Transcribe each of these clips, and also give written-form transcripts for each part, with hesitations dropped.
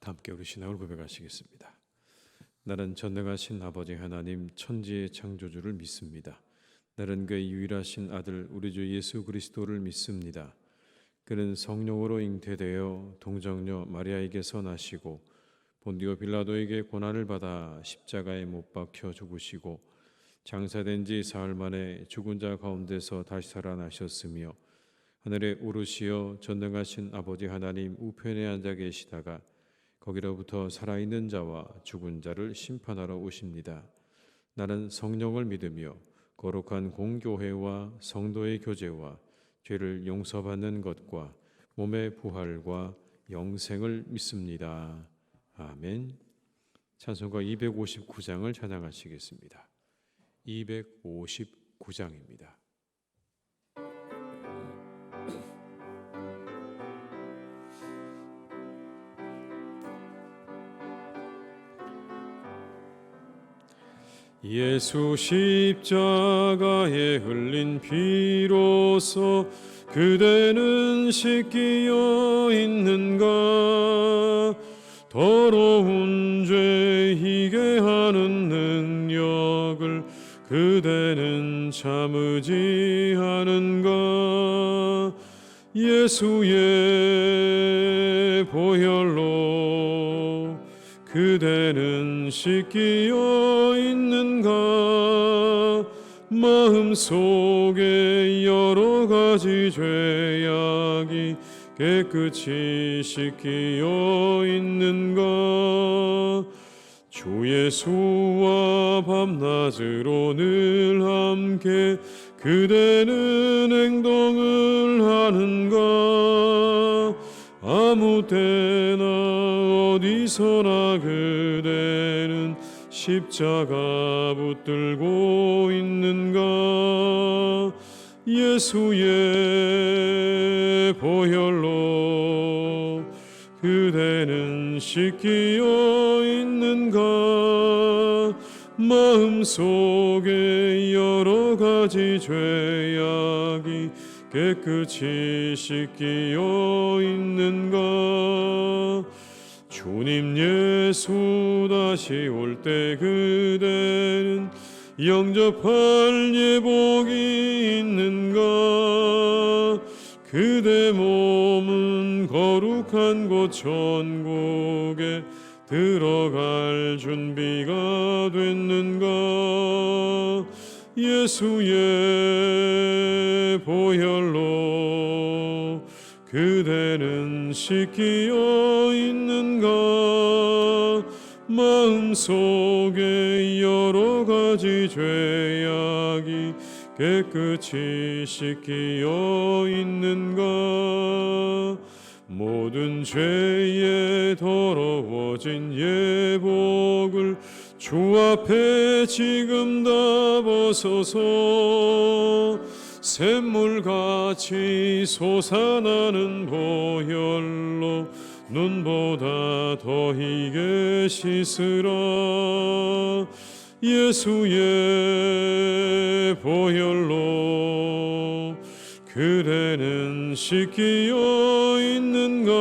함께 우리 신앙을 고백하시겠습니다. 나는 전능하신 아버지 하나님 천지의 창조주를 믿습니다. 나는 그의 유일하신 아들 우리 주 예수 그리스도를 믿습니다. 그는 성령으로 잉태되어 동정녀 마리아에게서 나시고 본디오 빌라도에게 고난을 받아 십자가에 못 박혀 죽으시고 장사된 지 사흘 만에 죽은 자 가운데서 다시 살아나셨으며 하늘에 오르시어 전능하신 아버지 하나님 우편에 앉아 계시다가 거기로부터 살아있는 자와 죽은 자를 심판하러 오십니다. 나는 성령을 믿으며 거룩한 공교회와 성도의 교제와 죄를 용서받는 것과 몸의 부활과 영생을 믿습니다. 아멘. 찬송가 259장을 찬양하시겠습니다. 259장입니다. 예수 십자가에 흘린 피로써 그대는 씻기어 있는가? 더러운 죄 희게 하는 능력을 그대는 참으지 않은가? 예수의 보혈로 그대는 씻기어 있는가? 마음속에 여러 가지 죄악이 깨끗이 씻기어 있는가? 주 예수와 밤낮으로 늘 함께 그대는 행동을 하는가? 아무 때나 어디서나 그대는 십자가 붙들고 있는가? 예수의 보혈로 그대는 씻기어 있는가? 마음속에 여러 가지 죄악이 깨끗이 씻기어 있는가? 주님 예수 다시 올 때 그대는 영접할 예복이 있는가? 그대 몸은 거룩한 곳 천국에 들어갈 준비가 됐는가? 예수의 보혈로 그대는 씻기어 있는가? 마음속에 여러 가지 죄악이 깨끗이 씻기어 있는가? 모든 죄에 더러워진 예복을 주 앞에 지금 다 벗어서 샘물같이 솟아나는 보혈로 눈보다 더 희게 씻으라. 예수의 보혈로 그대는 씻기어 있는가?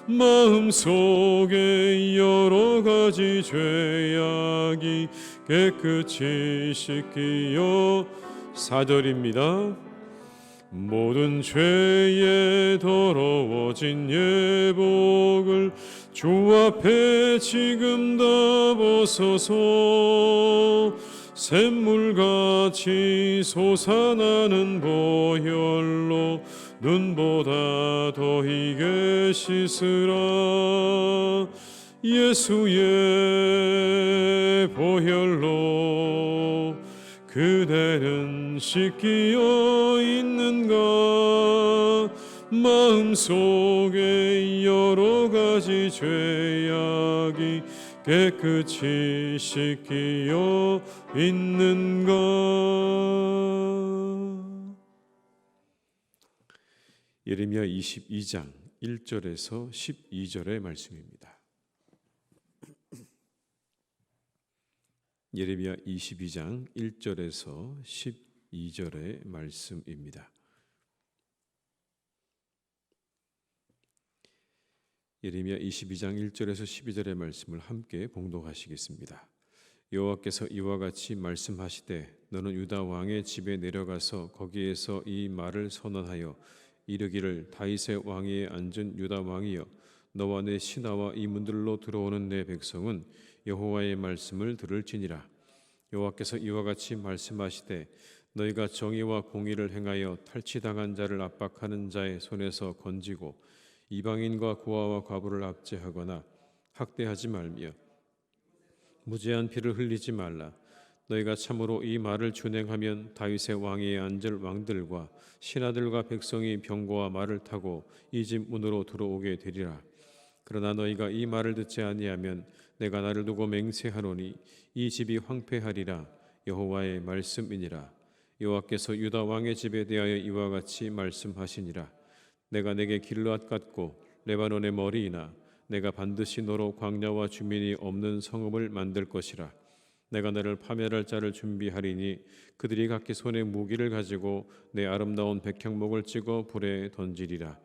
마음속에 여러 가지 죄악이 깨끗이 씻기어 4절입니다. 모든 죄에 더러워진 예복을 주 앞에 지금 다 벗어서 샘물같이 솟아나는 보혈로 눈보다 더 희게 씻으라. 예수의 보혈로 그대는 씻기어 있는가? 마음속에 여러 가지 죄악이 깨끗이 씻기어 있는가? 예레미야 22장 1절에서 12절의 말씀입니다. 예레미야 22장 1절에서 12절의 말씀입니다. 예레미야 22장 1절에서 12절의 말씀을 함께 봉독하시겠습니다. 여호와께서 이와 같이 말씀하시되 너는 유다 왕의 집에 내려가서 거기에서 이 말을 선언하여 이르기를 다윗의 왕위에 앉은 유다 왕이여 너와 내 신하와 이 문들로 들어오는 내 백성은 여호와의 말씀을 들을지니라. 여호와께서 이와 같이 말씀하시되 너희가 정의와 공의를 행하여 탈취당한 자를 압박하는 자의 손에서 건지고 이방인과 고아와 과부를 압제하거나 학대하지 말며 무죄한 피를 흘리지 말라. 너희가 참으로 이 말을 준행하면 다윗의 왕위에 앉을 왕들과 신하들과 백성이 병거와 말을 타고 이 집 문으로 들어오게 되리라. 그러나 너희가 이 말을 듣지 아니하면 내가 나를 두고 맹세하노니 이 집이 황폐하리라. 여호와의 말씀이니라. 여호와께서 유다 왕의 집에 대하여 이와 같이 말씀하시니라. 내가 내게 길르앗 같고 레바논의 머리이나 내가 반드시 너로 광야와 주민이 없는 성읍을 만들 것이라. 내가 너를 파멸할 자를 준비하리니 그들이 각기 손에 무기를 가지고 내 아름다운 백향목을 찍어 불에 던지리라.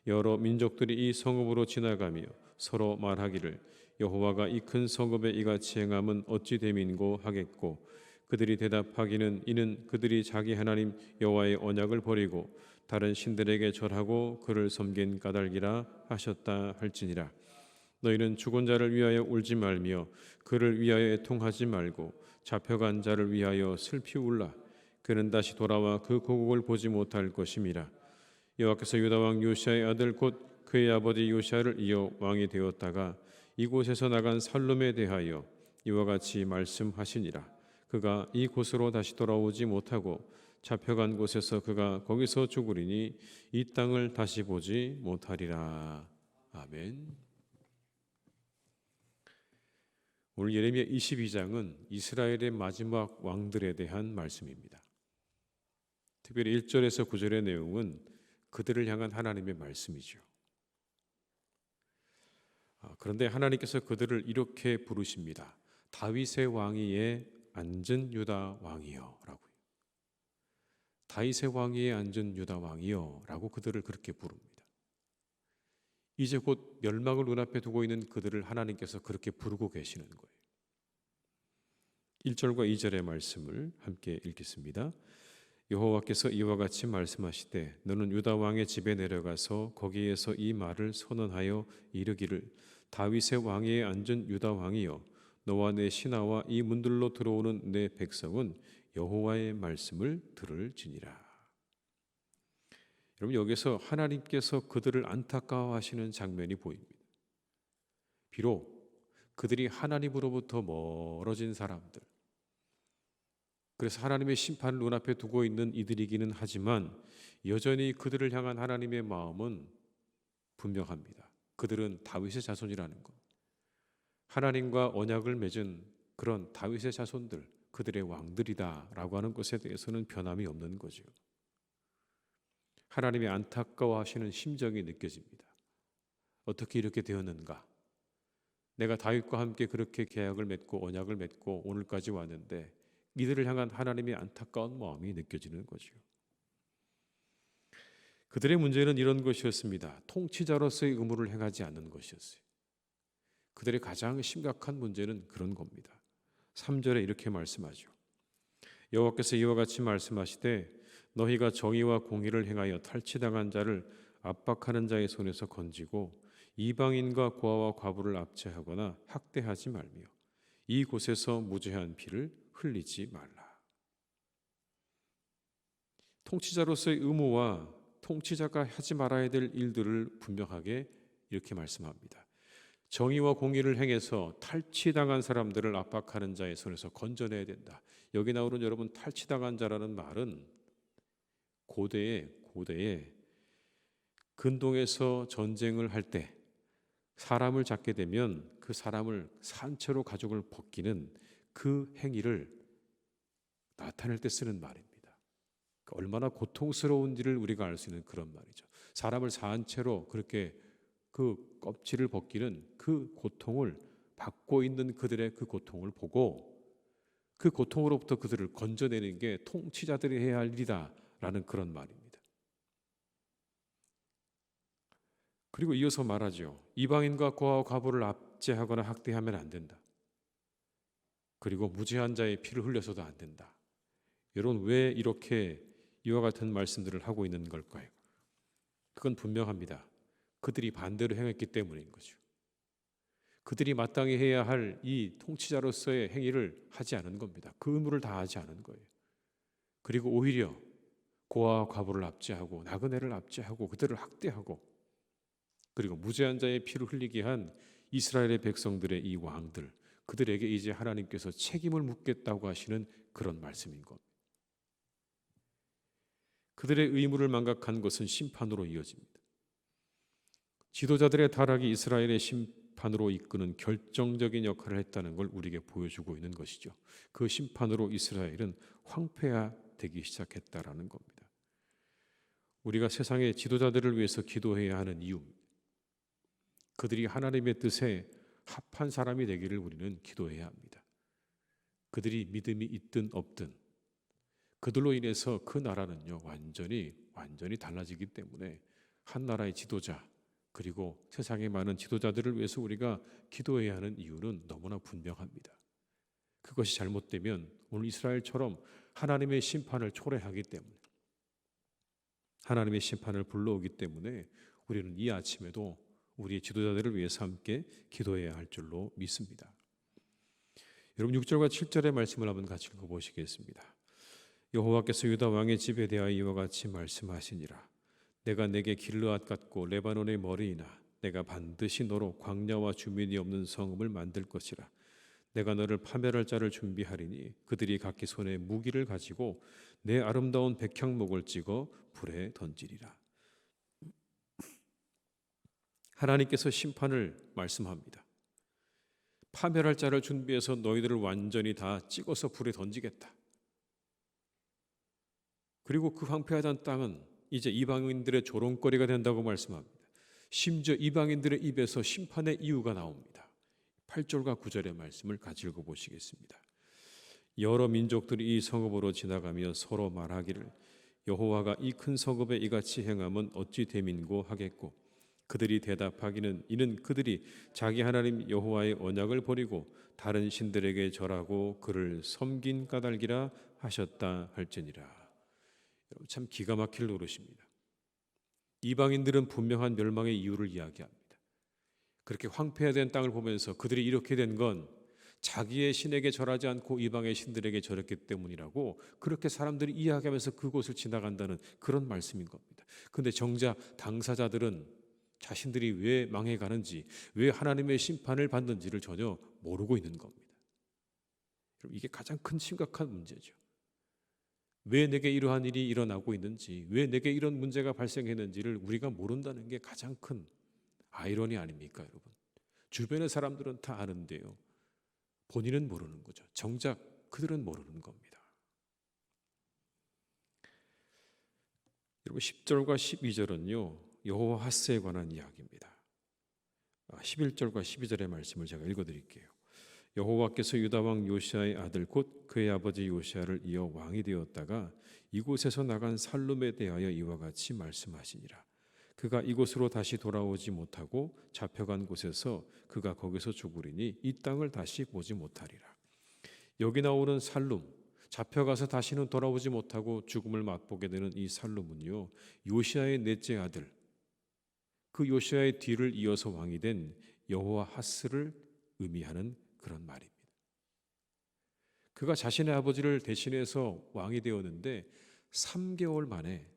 여러 민족들이 이 성읍으로 지나가며 서로 말하기를 여호와가 이 큰 성읍에 이같이 행함은 어찌 됨인고 하겠고 그들이 대답하기는 이는 그들이 자기 하나님 여호와의 언약을 버리고 다른 신들에게 절하고 그를 섬긴 까닭이라 하셨다 할지니라. 너희는 죽은 자를 위하여 울지 말며 그를 위하여 애통하지 말고 잡혀간 자를 위하여 슬피 울라. 그는 다시 돌아와 그 고국을 보지 못할 것임이라. 여호와께서 유다 왕 요시아의 아들 곧 그의 아버지 요시아를 이어 왕이 되었다가 이곳에서 나간 살룸에 대하여 이와 같이 말씀하시니라. 그가 이 곳으로 다시 돌아오지 못하고 잡혀간 곳에서 그가 거기서 죽으리니 이 땅을 다시 보지 못하리라. 아멘. 오늘 예레미야 22장은 이스라엘의 마지막 왕들에 대한 말씀입니다. 특별히 1절에서 9절의 내용은 그들을 향한 하나님의 말씀이죠. 그런데 하나님께서 그들을 이렇게 부르십니다. 다윗의 왕위에 앉은 유다 왕이여 라고요. 다윗의 왕위에 앉은 유다 왕이여 라고 그들을 그렇게 부릅니다. 이제 곧 멸망을 눈앞에 두고 있는 그들을 하나님께서 그렇게 부르고 계시는 거예요. 1절과 2절의 말씀을 함께 읽겠습니다. 여호와께서 이와 같이 말씀하시되 너는 유다 왕의 집에 내려가서 거기에서 이 말을 선언하여 이르기를 다윗의 왕위에 앉은 유다 왕이여 너와 내 신하와 이 문들로 들어오는 내 백성은 여호와의 말씀을 들을지니라. 여러분 여기서 하나님께서 그들을 안타까워하시는 장면이 보입니다. 비록 그들이 하나님으로부터 멀어진 사람들, 그래서 하나님의 심판을 눈앞에 두고 있는 이들이기는 하지만 여전히 그들을 향한 하나님의 마음은 분명합니다. 그들은 다윗의 자손이라는 것, 하나님과 언약을 맺은 그런 다윗의 자손들, 그들의 왕들이다라고 하는 것에 대해서는 변함이 없는 거죠. 하나님이 안타까워하시는 심정이 느껴집니다. 어떻게 이렇게 되었는가? 내가 다윗과 함께 그렇게 계약을 맺고 언약을 맺고 오늘까지 왔는데 이들을 향한 하나님의 안타까운 마음이 느껴지는 거죠. 그들의 문제는 이런 것이었습니다. 통치자로서의 의무를 행하지 않는 것이었어요. 그들의 가장 심각한 문제는 그런 겁니다. 3절에 이렇게 말씀하죠. 여호와께서 이와 같이 말씀하시되 너희가 정의와 공의를 행하여 탈취당한 자를 압박하는 자의 손에서 건지고 이방인과 고아와 과부를 압제하거나 학대하지 말며 이곳에서 무죄한 피를 흘리지 말라. 통치자로서의 의무와 통치자가 하지 말아야 될 일들을 분명하게 이렇게 말씀합니다. 정의와 공의를 행해서 탈취당한 사람들을 압박하는 자의 손에서 건져내야 된다. 여기 나오는 여러분 탈취당한 자라는 말은 고대에 근동에서 전쟁을 할 때 사람을 잡게 되면 그 사람을 산채로 가죽을 벗기는 그 행위를 나타낼 때 쓰는 말입니다. 얼마나 고통스러운지를 우리가 알 수 있는 그런 말이죠. 사람을 산채로 그렇게 그 껍질을 벗기는 그 고통을 받고 있는 그들의 그 고통을 보고 그 고통으로부터 그들을 건져내는 게 통치자들이 해야 할 일이다라는 그런 말입니다. 그리고 이어서 말하죠. 이방인과 고아와 과부를 압제하거나 학대하면 안 된다. 그리고 무죄한 자의 피를 흘려서도 안 된다. 여러분, 왜 이렇게 이와 같은 말씀들을 하고 있는 걸까요? 그건 분명합니다. 그들이 반대로 행했기 때문인 거죠. 그들이 마땅히 해야 할 이 통치자로서의 행위를 하지 않은 겁니다. 그 의무를 다하지 않은 거예요. 그리고 오히려 고아와 과부를 압제하고 나그네를 압제하고 그들을 학대하고 그리고 무죄한 자의 피를 흘리게 한 이스라엘의 백성들의 이 왕들, 그들에게 이제 하나님께서 책임을 묻겠다고 하시는 그런 말씀인 겁니다. 그들의 의무를 망각한 것은 심판으로 이어집니다. 지도자들의 타락이 이스라엘의 심판으로 이끄는 결정적인 역할을 했다는 걸 우리에게 보여주고 있는 것이죠. 그 심판으로 이스라엘은 황폐화되기 시작했다라는 겁니다. 우리가 세상의 지도자들을 위해서 기도해야 하는 이유입니다. 그들이 하나님의 뜻에 합한 사람이 되기를 우리는 기도해야 합니다. 그들이 믿음이 있든 없든 그들로 인해서 그 나라는요 완전히 달라지기 때문에 한 나라의 지도자 그리고 세상의 많은 지도자들을 위해서 우리가 기도해야 하는 이유는 너무나 분명합니다. 그것이 잘못되면 오늘 이스라엘처럼 하나님의 심판을 초래하기 때문에 하나님의 심판을 불러오기 때문에 우리는 이 아침에도 우리의 지도자들을 위해서 함께 기도해야 할 줄로 믿습니다. 여러분 6절과 7절의 말씀을 한번 같이 읽어보시겠습니다. 여호와께서 유다 왕의 집에 대하여 이와 같이 말씀하시니라. 내가 내게 길르앗 같고 레바논의 머리이나 내가 반드시 너로 광야와 주민이 없는 성읍을 만들 것이라. 내가 너를 파멸할 자를 준비하리니 그들이 각기 손에 무기를 가지고 내 아름다운 백향목을 찍어 불에 던지리라. 하나님께서 심판을 말씀합니다. 파멸할 자를 준비해서 너희들을 완전히 다 찍어서 불에 던지겠다. 그리고 그 황폐하던 땅은 이제 이방인들의 조롱거리가 된다고 말씀합니다. 심지어 이방인들의 입에서 심판의 이유가 나옵니다. 8절과 9절의 말씀을 같이 읽어보시겠습니다. 여러 민족들이 이 성읍으로 지나가며 서로 말하기를 여호와가 이 큰 성읍에 이같이 행함은 어찌 됨인고 하겠고 그들이 대답하기는 이는 그들이 자기 하나님 여호와의 언약을 버리고 다른 신들에게 절하고 그를 섬긴 까닭이라 하셨다 할지니라. 여러분 참 기가 막힐 노릇입니다. 이방인들은 분명한 멸망의 이유를 이야기합니다. 그렇게 황폐화된 땅을 보면서 그들이 이렇게 된 건 자기의 신에게 절하지 않고 이방의 신들에게 절했기 때문이라고 그렇게 사람들이 이야기하면서 그곳을 지나간다는 그런 말씀인 겁니다. 그런데 정작 당사자들은 자신들이 왜 망해가는지, 왜 하나님의 심판을 받는지를 전혀 모르고 있는 겁니다. 이게 가장 큰 심각한 문제죠. 왜 내게 이러한 일이 일어나고 있는지, 왜 내게 이런 문제가 발생했는지를 우리가 모른다는 게 가장 큰 아이러니 아닙니까, 여러분? 주변의 사람들은 다 아는데요. 본인은 모르는 거죠. 정작 그들은 모르는 겁니다. 여러분 10절과 12절은요. 여호와 핫스에 관한 이야기입니다. 11절과 12절의 말씀을 제가 읽어드릴게요. 여호와께서 유다 왕 요시아의 아들 곧 그의 아버지 요시아를 이어 왕이 되었다가 이곳에서 나간 살룸에 대하여 이와 같이 말씀하시니라. 그가 이곳으로 다시 돌아오지 못하고 잡혀간 곳에서 그가 거기서 죽으리니 이 땅을 다시 보지 못하리라. 여기 나오는 살룸, 잡혀가서 다시는 돌아오지 못하고 죽음을 맛보게 되는 이 살룸은요, 요시아의 넷째 아들, 그 요시아의 뒤를 이어서 왕이 된 여호와 핫스를 의미하는 그런 말입니다. 그가 자신의 아버지를 대신해서 왕이 되었는데 3개월 만에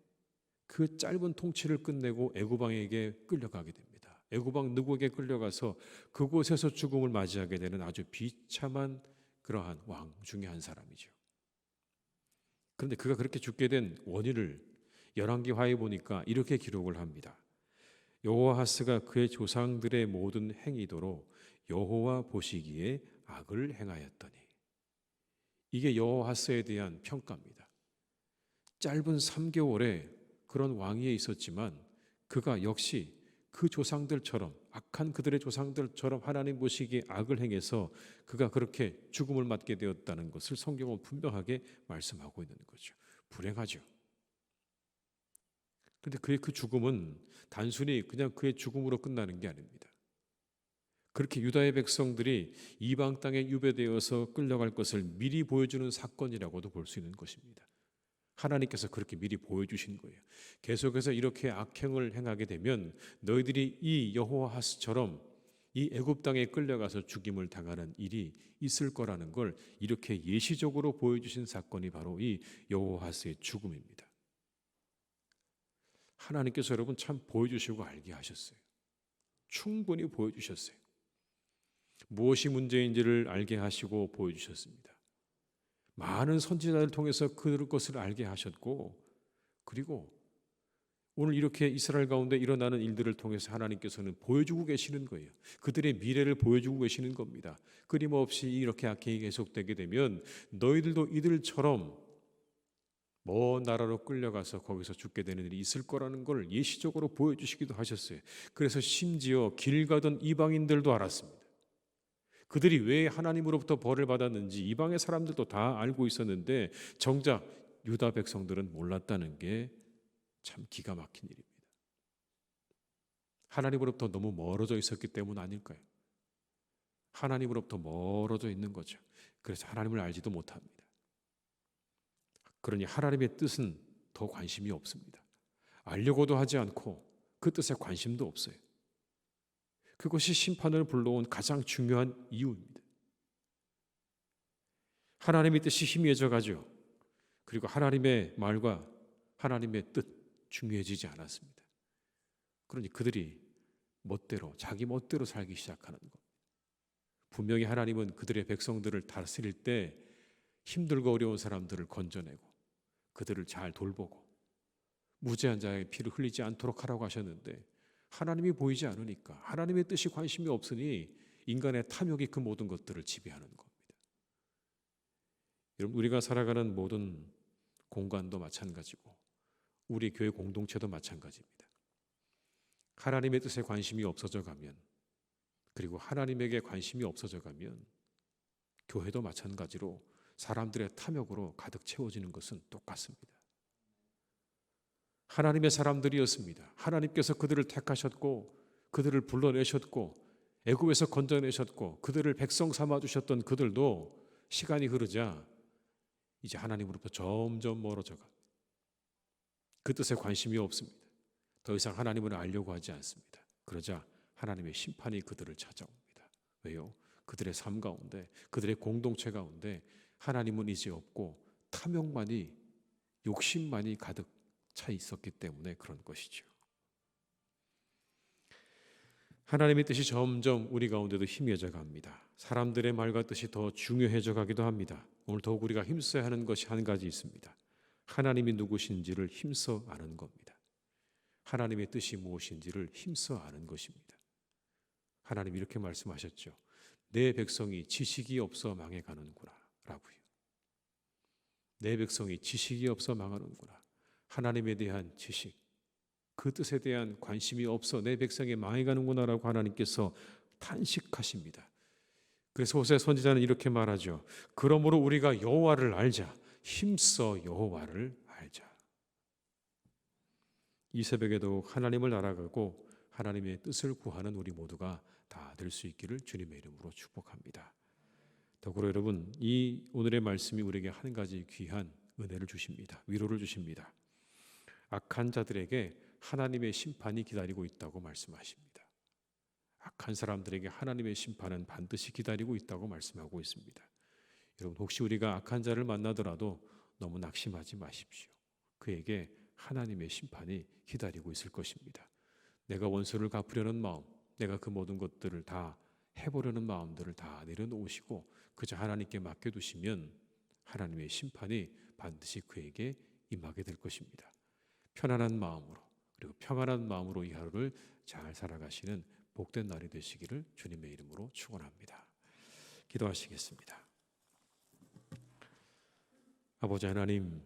그 짧은 통치를 끝내고 애굽왕에게 끌려가게 됩니다. 애굽왕 느고에게 끌려가서 그곳에서 죽음을 맞이하게 되는 아주 비참한 그러한 왕 중에 한 사람이죠. 그런데 그가 그렇게 죽게 된 원인을 열왕기하에 보니까 이렇게 기록을 합니다. 여호와하스가 그의 조상들의 모든 행위도로 여호와 보시기에 악을 행하였더니. 이게 여호와하스에 대한 평가입니다. 짧은 3개월에 그런 왕위에 있었지만 그가 역시 그 조상들처럼 악한 그들의 조상들처럼 하나님 보시기에 악을 행해서 그가 그렇게 죽음을 맞게 되었다는 것을 성경은 분명하게 말씀하고 있는 거죠. 불행하죠. 그런데 그의 그 죽음은 단순히 그냥 그의 죽음으로 끝나는 게 아닙니다. 그렇게 유다의 백성들이 이방 땅에 유배되어서 끌려갈 것을 미리 보여주는 사건이라고도 볼 수 있는 것입니다. 하나님께서 그렇게 미리 보여주신 거예요. 계속해서 이렇게 악행을 행하게 되면 너희들이 이 여호아하스처럼 이 애굽 땅에 끌려가서 죽임을 당하는 일이 있을 거라는 걸 이렇게 예시적으로 보여주신 사건이 바로 이 여호아하스의 죽음입니다. 하나님께서 여러분 참 보여주시고 알게 하셨어요. 충분히 보여주셨어요. 무엇이 문제인지를 알게 하시고 보여주셨습니다. 많은 선지자를 통해서 그것을 알게 하셨고, 그리고 오늘 이렇게 이스라엘 가운데 일어나는 일들을 통해서 하나님께서는 보여주고 계시는 거예요. 그들의 미래를 보여주고 계시는 겁니다. 끊임없이 이렇게 악행이 계속되게 되면 너희들도 이들처럼 먼 나라로 끌려가서 거기서 죽게 되는 일이 있을 거라는 걸 예시적으로 보여주시기도 하셨어요. 그래서 심지어 길 가던 이방인들도 알았습니다. 그들이 왜 하나님으로부터 벌을 받았는지 이방의 사람들도 다 알고 있었는데 정작 유다 백성들은 몰랐다는 게 참 기가 막힌 일입니다. 하나님으로부터 너무 멀어져 있었기 때문 아닐까요? 하나님으로부터 멀어져 있는 거죠. 그래서 하나님을 알지도 못합니다. 그러니 하나님의 뜻은 더 관심이 없습니다. 알려고도 하지 않고 그 뜻에 관심도 없어요. 그것이 심판을 불러온 가장 중요한 이유입니다. 하나님의 뜻이 희미해져 가죠. 그리고 하나님의 말과 하나님의 뜻 중요해지지 않았습니다. 그러니 그들이 자기 멋대로 살기 시작하는 것. 분명히 하나님은 그들의 백성들을 다스릴 때 힘들고 어려운 사람들을 건져내고 그들을 잘 돌보고 무죄한 자의 피를 흘리지 않도록 하라고 하셨는데 하나님이 보이지 않으니까 하나님의 뜻이 관심이 없으니 인간의 탐욕이 그 모든 것들을 지배하는 겁니다. 여러분, 우리가 살아가는 모든 공간도 마찬가지고 우리 교회 공동체도 마찬가지입니다. 하나님의 뜻에 관심이 없어져 가면, 그리고 하나님에게 관심이 없어져 가면 교회도 마찬가지로 사람들의 탐욕으로 가득 채워지는 것은 똑같습니다. 하나님의 사람들이었습니다. 하나님께서 그들을 택하셨고 그들을 불러내셨고 애굽에서 건져내셨고 그들을 백성 삼아 주셨던 그들도 시간이 흐르자 이제 하나님으로부터 점점 멀어져 갑니다. 그 뜻에 관심이 없습니다. 더 이상 하나님을 알려고 하지 않습니다. 그러자 하나님의 심판이 그들을 찾아옵니다. 왜요? 그들의 삶 가운데, 그들의 공동체 가운데 하나님은 이제 없고 탐욕만이, 욕심만이 가득 차 있었기 때문에 그런 것이죠. 하나님의 뜻이 점점 우리 가운데도 희미해져 갑니다. 사람들의 말과 뜻이 더 중요해져 가기도 합니다. 오늘 더욱 우리가 힘써야 하는 것이 한 가지 있습니다. 하나님이 누구신지를 힘써 아는 겁니다. 하나님의 뜻이 무엇인지를 힘써 아는 것입니다. 하나님 이렇게 말씀하셨죠. 내 백성이 지식이 없어 망해가는구나 라고요. 내 백성이 지식이 없어 망하는구나. 하나님에 대한 지식, 그 뜻에 대한 관심이 없어 내 백성이 망해가는구나 라고 하나님께서 탄식하십니다. 그래서 호세 선지자는 이렇게 말하죠. 그러므로 우리가 여호와를 알자. 힘써 여호와를 알자. 이 새벽에도 하나님을 알아가고 하나님의 뜻을 구하는 우리 모두가 다 될 수 있기를 주님의 이름으로 축복합니다. 더불어 여러분, 이 오늘의 말씀이 우리에게 한 가지 귀한 은혜를 주십니다. 위로를 주십니다. 악한 자들에게 하나님의 심판이 기다리고 있다고 말씀하십니다. 악한 사람들에게 하나님의 심판은 반드시 기다리고 있다고 말씀하고 있습니다. 여러분, 혹시 우리가 악한 자를 만나더라도 너무 낙심하지 마십시오. 그에게 하나님의 심판이 기다리고 있을 것입니다. 내가 원수를 갚으려는 마음, 내가 그 모든 것들을 다 해보려는 마음들을 다 내려놓으시고 그저 하나님께 맡겨두시면 하나님의 심판이 반드시 그에게 임하게 될 것입니다. 편안한 마음으로, 그리고 평안한 마음으로 이 하루를 잘 살아가시는 복된 날이 되시기를 주님의 이름으로 축원합니다. 기도하시겠습니다. 아버지 하나님,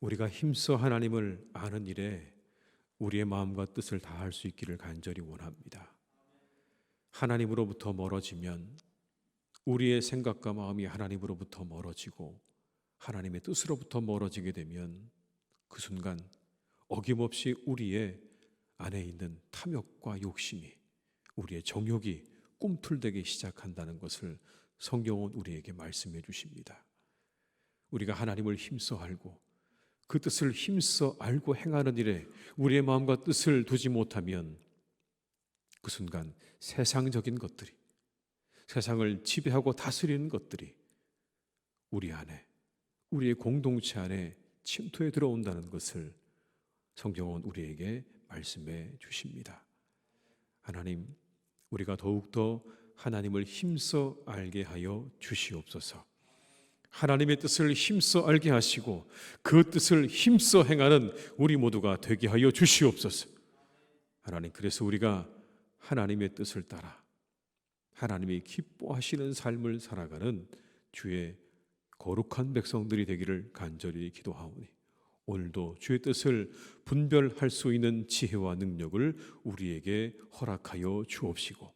우리가 힘써 하나님을 아는 일에 우리의 마음과 뜻을 다할 수 있기를 간절히 원합니다. 하나님으로부터 멀어지면 우리의 생각과 마음이 하나님으로부터 멀어지고 하나님의 뜻으로부터 멀어지게 되면 그 순간 어김없이 우리의 안에 있는 탐욕과 욕심이, 우리의 정욕이 꿈틀대기 시작한다는 것을 성경은 우리에게 말씀해 주십니다. 우리가 하나님을 힘써 알고 그 뜻을 힘써 알고 행하는 일에 우리의 마음과 뜻을 두지 못하면 그 순간 세상적인 것들이, 세상을 지배하고 다스리는 것들이 우리 안에, 우리의 공동체 안에 침투해 들어온다는 것을 성경은 우리에게 말씀해 주십니다. 하나님, 우리가 더욱더 하나님을 힘써 알게 하여 주시옵소서. 하나님의 뜻을 힘써 알게 하시고 그 뜻을 힘써 행하는 우리 모두가 되게 하여 주시옵소서. 하나님, 그래서 우리가 하나님의 뜻을 따라 하나님이 기뻐하시는 삶을 살아가는 주의 거룩한 백성들이 되기를 간절히 기도하오니 오늘도 주의 뜻을 분별할 수 있는 지혜와 능력을 우리에게 허락하여 주옵시고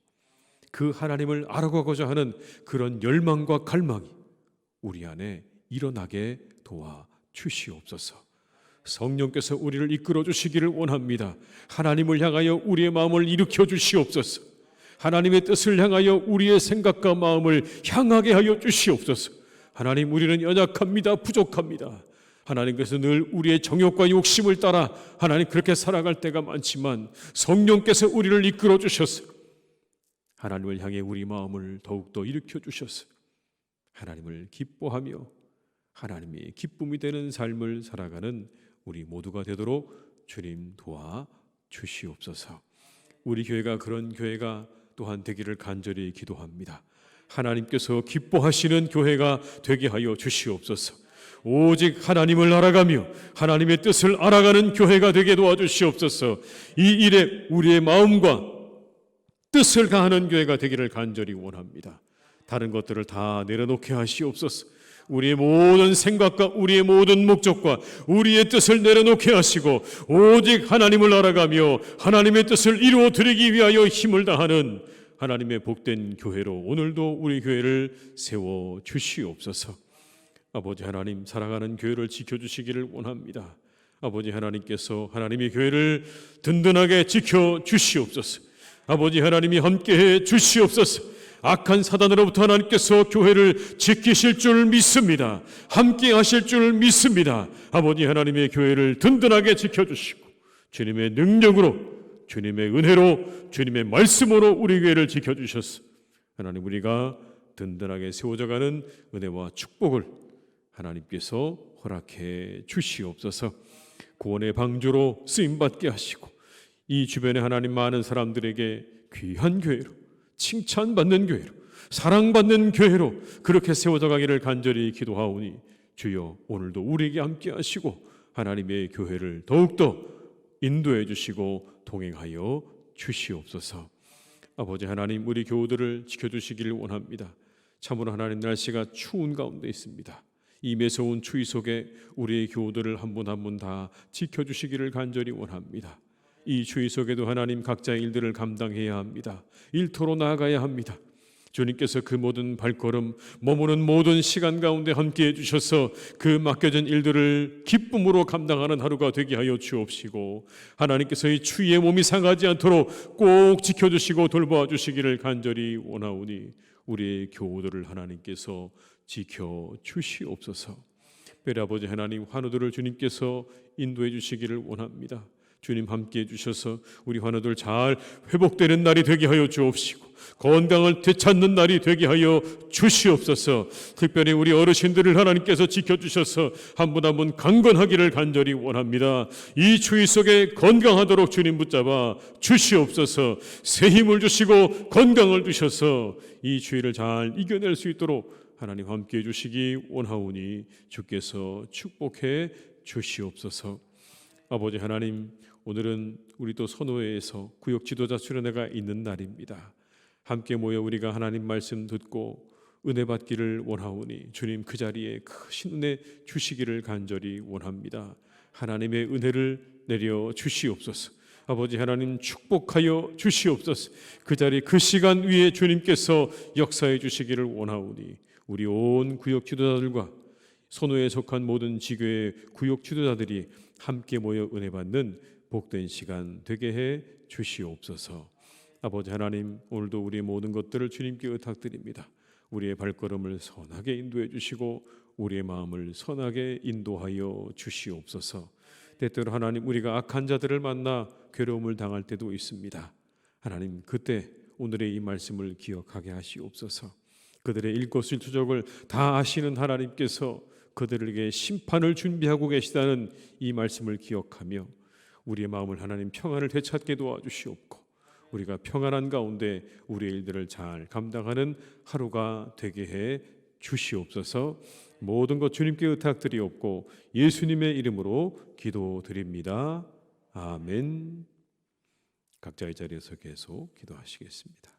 그 하나님을 알아가고자 하는 그런 열망과 갈망이 우리 안에 일어나게 도와 주시옵소서. 성령께서 우리를 이끌어 주시기를 원합니다. 하나님을 향하여 우리의 마음을 일으켜 주시옵소서. 하나님의 뜻을 향하여 우리의 생각과 마음을 향하게 하여 주시옵소서. 하나님, 우리는 연약합니다. 부족합니다. 하나님께서 늘 우리의 정욕과 욕심을 따라 하나님 그렇게 살아갈 때가 많지만 성령께서 우리를 이끌어 주셔서 하나님을 향해 우리 마음을 더욱더 일으켜 주셔서 하나님을 기뻐하며 하나님이 기쁨이 되는 삶을 살아가는 우리 모두가 되도록 주님 도와 주시옵소서. 우리 교회가 그런 교회가 또한 되기를 간절히 기도합니다. 하나님께서 기뻐하시는 교회가 되게 하여 주시옵소서. 오직 하나님을 알아가며 하나님의 뜻을 알아가는 교회가 되게 도와주시옵소서. 이 일에 우리의 마음과 뜻을 다하는 교회가 되기를 간절히 원합니다. 다른 것들을 다 내려놓게 하시옵소서. 우리의 모든 생각과 우리의 모든 목적과 우리의 뜻을 내려놓게 하시고 오직 하나님을 알아가며 하나님의 뜻을 이루어 드리기 위하여 힘을 다하는 하나님의 복된 교회로 오늘도 우리 교회를 세워 주시옵소서. 아버지 하나님, 사랑하는 교회를 지켜주시기를 원합니다. 아버지 하나님께서 하나님의 교회를 든든하게 지켜 주시옵소서. 아버지 하나님이 함께해 주시옵소서. 악한 사단으로부터 하나님께서 교회를 지키실 줄 믿습니다. 함께 하실 줄 믿습니다. 아버지 하나님의 교회를 든든하게 지켜주시고 주님의 능력으로, 주님의 은혜로, 주님의 말씀으로 우리 교회를 지켜주셔서 하나님, 우리가 든든하게 세워져가는 은혜와 축복을 하나님께서 허락해 주시옵소서. 구원의 방주로 쓰임받게 하시고 이 주변에 하나님 많은 사람들에게 귀한 교회로, 칭찬받는 교회로, 사랑받는 교회로 그렇게 세워져 가기를 간절히 기도하오니 주여, 오늘도 우리에게 함께 하시고 하나님의 교회를 더욱더 인도해 주시고 동행하여 주시옵소서. 아버지 하나님, 우리 교우들을 지켜주시기를 원합니다. 참으로 하나님, 날씨가 추운 가운데 있습니다. 이 매서운 추위 속에 우리의 교우들을 한 분 한 분 다 지켜주시기를 간절히 원합니다. 이 추위 속에도 하나님, 각자의 일들을 감당해야 합니다. 일터로 나아가야 합니다. 주님께서 그 모든 발걸음, 머무는 모든 시간 가운데 함께해 주셔서 그 맡겨진 일들을 기쁨으로 감당하는 하루가 되게 하여 주옵시고 하나님께서 이 추위에 몸이 상하지 않도록 꼭 지켜주시고 돌보아 주시기를 간절히 원하오니 우리의 교우들을 하나님께서 지켜주시옵소서. 특별히 아버지 하나님, 환우들을 주님께서 인도해 주시기를 원합니다. 주님 함께해 주셔서 우리 환우들 잘 회복되는 날이 되게 하여 주옵시고 건강을 되찾는 날이 되게 하여 주시옵소서. 특별히 우리 어르신들을 하나님께서 지켜주셔서 한 분 한 분 강건하기를 간절히 원합니다. 이 추위 속에 건강하도록 주님 붙잡아 주시옵소서. 새 힘을 주시고 건강을 주셔서 이 추위를 잘 이겨낼 수 있도록 하나님 함께해 주시기 원하오니 주께서 축복해 주시옵소서. 아버지 하나님, 오늘은 우리 또 선호회에서 구역 지도자 수련회가 있는 날입니다. 함께 모여 우리가 하나님 말씀 듣고 은혜 받기를 원하오니 주님 그 자리에 크신 은혜 주시기를 간절히 원합니다. 하나님의 은혜를 내려 주시옵소서. 아버지 하나님, 축복하여 주시옵소서. 그 자리 그 시간 위에 주님께서 역사해 주시기를 원하오니 우리 온 구역 지도자들과 선호에 속한 모든 지교의 구역 지도자들이 함께 모여 은혜 받는 복된 시간 되게 해 주시옵소서. 아버지 하나님, 오늘도 우리의 모든 것들을 주님께 의탁드립니다. 우리의 발걸음을 선하게 인도해 주시고 우리의 마음을 선하게 인도하여 주시옵소서. 때때로 하나님, 우리가 악한 자들을 만나 괴로움을 당할 때도 있습니다. 하나님, 그때 오늘의 이 말씀을 기억하게 하시옵소서. 그들의 일거수일투족을 다 아시는 하나님께서 그들에게 심판을 준비하고 계시다는 이 말씀을 기억하며 우리의 마음을 하나님 평안을 되찾게 도와주시옵고 우리가 평안한 가운데 우리의 일들을 잘 감당하는 하루가 되게 해 주시옵소서. 모든 것 주님께 의탁드리옵고 예수님의 이름으로 기도드립니다. 아멘. 각자의 자리에서 계속 기도하시겠습니다.